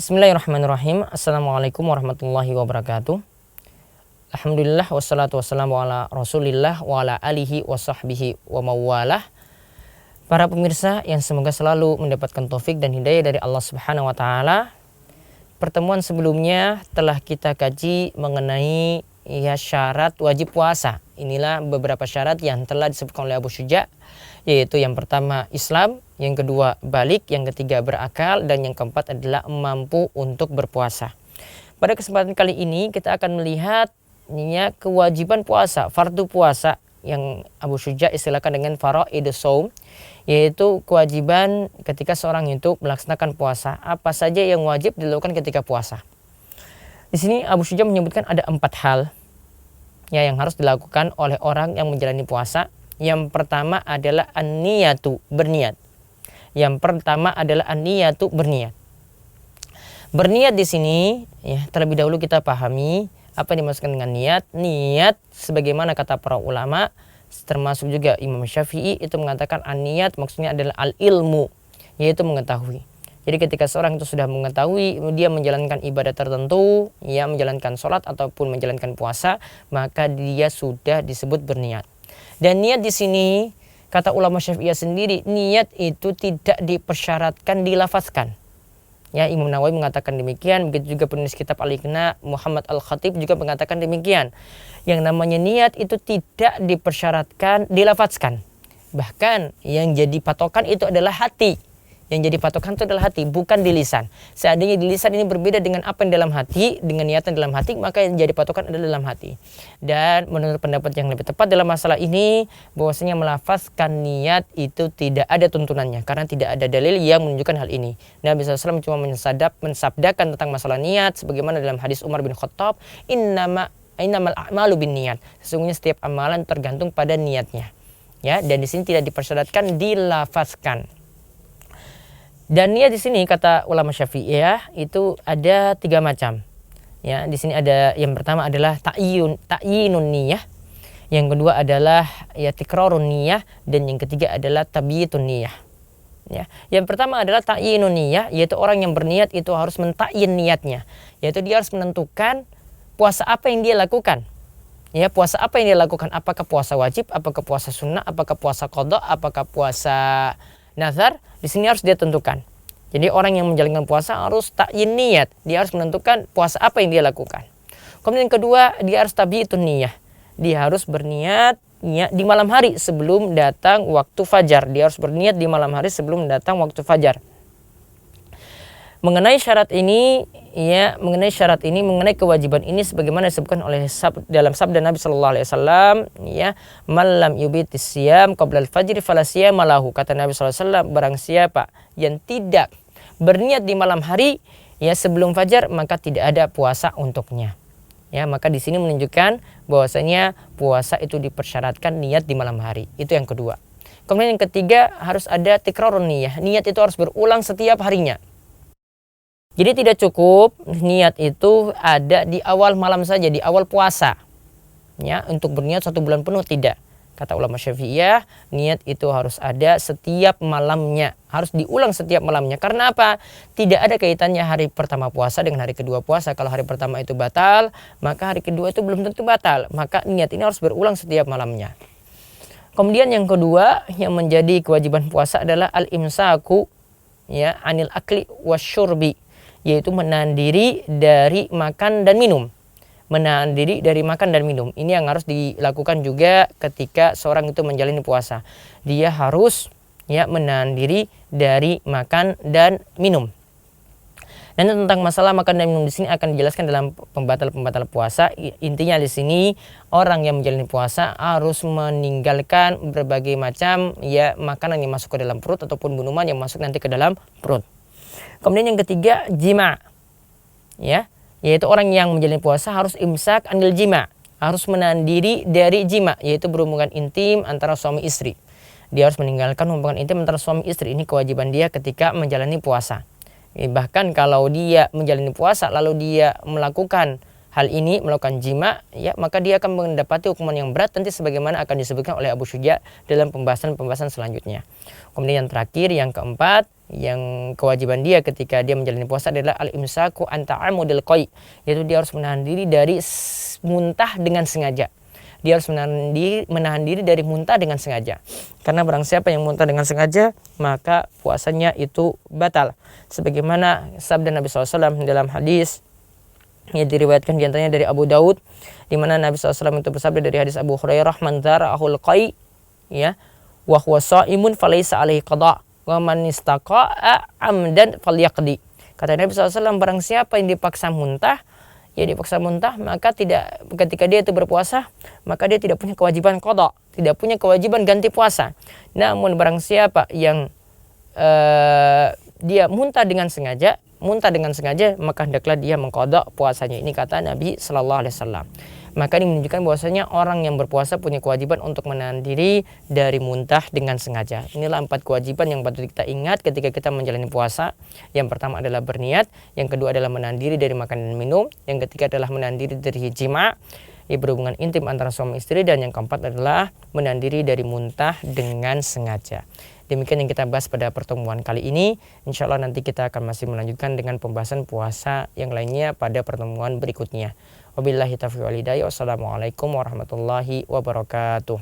Bismillahirrahmanirrahim. Assalamualaikum warahmatullahi wabarakatuh. Alhamdulillah wassalatu wassalamu ala rasulillah wa ala alihi wa sahbihi wa mawalah. Para pemirsa yang semoga selalu mendapatkan taufik dan hidayah dari Allah Subhanahu wa taala. Pertemuan sebelumnya telah kita kaji mengenai syarat wajib puasa. Inilah beberapa syarat yang telah disebutkan oleh Abu Syuja, yaitu yang pertama Islam, yang kedua balik, yang ketiga berakal, dan yang keempat adalah mampu untuk berpuasa. Pada kesempatan kali ini kita akan melihat kewajiban puasa, fardu puasa yang Abu Syuja istilahkan dengan faraidus shaum, yaitu kewajiban ketika seorang itu melaksanakan puasa. Apa saja yang wajib dilakukan ketika puasa? Di sini Abu Syuja menyebutkan ada 4 hal yang harus dilakukan oleh orang yang menjalani puasa. Yang pertama adalah an-niyatu, berniat. Yang pertama adalah an-niyatu, berniat. Berniat di sini terlebih dahulu kita pahami apa yang dimaksudkan dengan niat. Niat sebagaimana kata para ulama, termasuk juga Imam Syafi'i, itu mengatakan an-niyat maksudnya adalah al-ilmu, yaitu mengetahui. Jadi ketika seorang itu sudah mengetahui dia menjalankan ibadah tertentu, menjalankan sholat ataupun menjalankan puasa, maka dia sudah disebut berniat. Dan niat di sini kata ulama Syafi'iyah sendiri, niat itu tidak dipersyaratkan dilafazkan. Imam Nawawi mengatakan demikian, begitu juga penulis kitab Al-Iqna Muhammad Al-Khatib juga mengatakan demikian. Yang namanya niat itu tidak dipersyaratkan dilafazkan. Bahkan yang jadi patokan itu adalah hati. Yang jadi patokan itu adalah hati, bukan di lisan. Seandainya di lisan ini berbeda dengan apa yang dalam hati, dengan niatan dalam hati, maka yang jadi patokan adalah dalam hati. Dan menurut pendapat yang lebih tepat dalam masalah ini, bahwasanya melafazkan niat itu tidak ada tuntunannya, karena tidak ada dalil yang menunjukkan hal ini. Nabi SAW cuma mensabdakan tentang masalah niat, sebagaimana dalam hadis Umar bin Khattab, innamal a'malu bin niat. Sesungguhnya setiap amalan tergantung pada niatnya. Dan di sini tidak dipersyaratkan dilafazkan. Dan niat di sini kata ulama Syafi'iyah itu ada 3 macam. Di sini ada yang pertama adalah ta'yinun niyah, yang kedua adalah tikrarun niyah, dan yang ketiga adalah tabyitun niyah. Yang pertama adalah ta'yinun niyah, yaitu orang yang berniat itu harus mentakyin niatnya, yaitu dia harus menentukan puasa apa yang dia lakukan. Puasa apa yang dia lakukan, apakah puasa wajib, apakah puasa sunnah, apakah puasa qadha, apakah puasa nazar. Di sini harus dia tentukan. Jadi orang yang menjalankan puasa harus takyin niat. Dia harus menentukan puasa apa yang dia lakukan. Kemudian yang kedua, dia harus tabyitun niyah. Dia harus berniat di malam hari sebelum datang waktu fajar. Dia harus berniat di malam hari sebelum datang waktu fajar. Mengenai syarat ini, mengenai kewajiban ini sebagaimana disebutkan oleh dalam sabda Nabi sallallahu alaihi wasallam, man lam yubitis siyam qabla al-fajr fala siyama lahu. Kata Nabi sallallahu alaihi wasallam, barang siapa yang tidak berniat di malam hari sebelum fajar, maka tidak ada puasa untuknya. Maka di sini menunjukkan bahwasanya puasa itu dipersyaratkan niat di malam hari. Itu yang kedua. Kemudian yang ketiga, harus ada tikrarun niyah. Niat itu harus berulang setiap harinya. Jadi tidak cukup niat itu ada di awal malam saja, di awal puasa. Untuk berniat 1 bulan penuh tidak. Kata ulama Syafi'iyah, niat itu harus ada setiap malamnya. Harus diulang setiap malamnya. Karena apa? Tidak ada kaitannya hari pertama puasa dengan hari kedua puasa. Kalau hari pertama itu batal, maka hari kedua itu belum tentu batal. Maka niat ini harus berulang setiap malamnya. Kemudian yang kedua yang menjadi kewajiban puasa adalah al-imsaku anil akli wasyurbi, yaitu menahan diri dari makan dan minum. Menahan diri dari makan dan minum. Ini yang harus dilakukan juga ketika seorang itu menjalani puasa. Dia harus menahan diri dari makan dan minum. Dan tentang masalah makan dan minum di sini akan dijelaskan dalam pembatal puasa. Intinya di sini orang yang menjalani puasa harus meninggalkan berbagai macam makanan yang masuk ke dalam perut ataupun minuman yang masuk nanti ke dalam perut. Kemudian yang ketiga, jima. Yaitu orang yang menjalani puasa harus imsak anil jima. Harus menahan diri dari jima, yaitu berhubungan intim antara suami istri. Dia harus meninggalkan hubungan intim antara suami istri. Ini kewajiban dia ketika menjalani puasa. Bahkan kalau dia menjalani puasa lalu dia melakukan hal ini, melakukan jima, maka dia akan mendapati hukuman yang berat nanti sebagaimana akan disebutkan oleh Abu Syuja dalam pembahasan selanjutnya. Kemudian yang terakhir, yang keempat, yang kewajiban dia ketika dia menjalani puasa adalah al-imsaku an ta'amudil qai, yaitu dia harus menahan diri dari muntah dengan sengaja. Dia harus menahan diri dari muntah dengan sengaja. Karena barang siapa yang muntah dengan sengaja, maka puasanya itu batal. Sebagaimana sabda Nabi SAW dalam hadis yang diriwayatkan diantaranya dari Abu Daud, di mana Nabi SAW itu bersabda dari hadis Abu Hurairah, man dzara'ahul qai, ya, wa huwa shaimun falaysa alaihi qada, wa man istaqa'a amdan falyaqdi. Kata Nabi SAW, barang siapa yang dipaksa muntah, maka ketika dia itu berpuasa, maka dia tidak punya kewajiban qada, tidak punya kewajiban ganti puasa. Namun barang siapa yang dia muntah dengan sengaja, maka hendaklah dia mengqada puasanya. Ini kata Nabi sallallahu alaihi wasallam. Maka ini menunjukkan bahwasanya orang yang berpuasa punya kewajiban untuk menahan diri dari muntah dengan sengaja. Inilah 4 kewajiban yang patut kita ingat ketika kita menjalani puasa. Yang pertama adalah berniat, yang kedua adalah menahan diri dari makan dan minum, yang ketiga adalah menahan diri dari jima, berhubungan intim antara suami istri, dan yang keempat adalah menahan diri dari muntah dengan sengaja. Demikian yang kita bahas pada pertemuan kali ini. Insya Allah nanti kita akan masih melanjutkan dengan pembahasan puasa yang lainnya pada pertemuan berikutnya. Wabillahi taufiq wal hidayah. Wassalamualaikum warahmatullahi wabarakatuh.